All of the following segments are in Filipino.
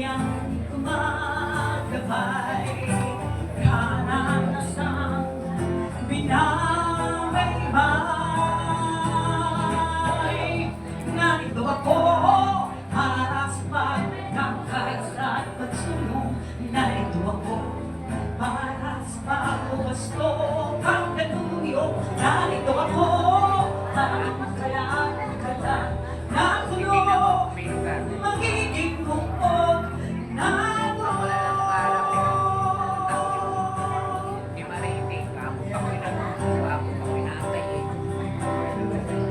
bayang gumagabay, karanasang binabaybay. Narito ako para sa pagkakaisa at pagsulong. Narito ako para sa pagwasto ang kaluyo. Narito ako para magkalat na puno, magiging buong nago. Di marinig, ako pa ko inaantay eh.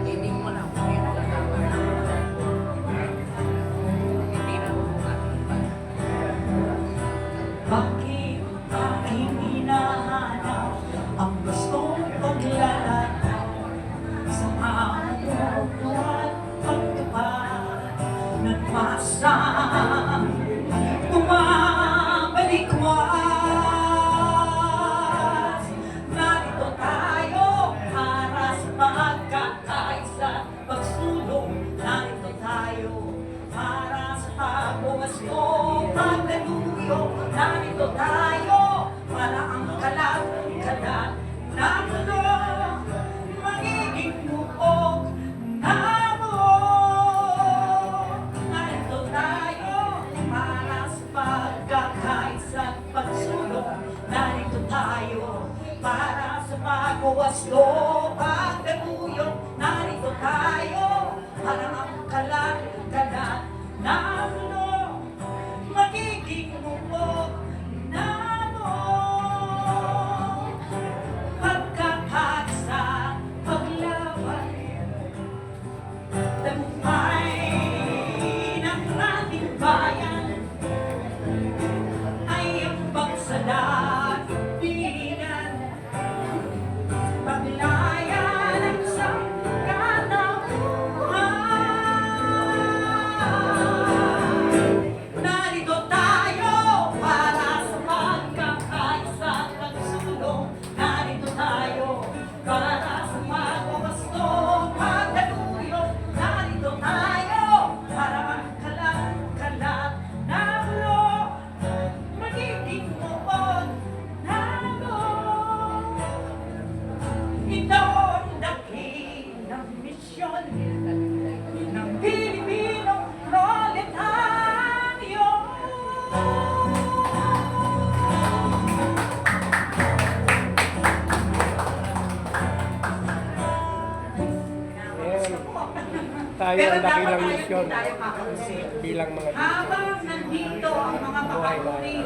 Hindi mo lang kung yun ang gagawin. Hindi na mo Bakit aking hinahanap ang gustong paglalakad sa pangako at pagtupad ng masang bumabalik-was? Narito tayo para sa pagkakaisa, pagsulong. Narito tayo para sa pagwawasto, pagdaluyo. Narito tayo para ang kalat na puno, magiging buong namo. Narito tayo para sa pagkakaisa at pagsulong. Narito tayo para sa pagwawasto, pagdaluyo. Narito tayo para ang kalat na puno, magiging buong namo. Pagkakaisa, paglaban, tagumpay ng ating bayan ay ang pagsalakbihan. Paglaya ng sangkatauhan. Narito tayo para sa pagkakaisa at pagsulong. Narito tayo para sa pagwawasto, pagdaluyo. Narito tayo para ang kalat na ulo, magiging buong nago. Ito ang dakilang misyon ng Pilipinong proletaryo. Tayo ang dakilang dapat misyon tayo kakausip. bilang mga Habang nandito ang mga papuri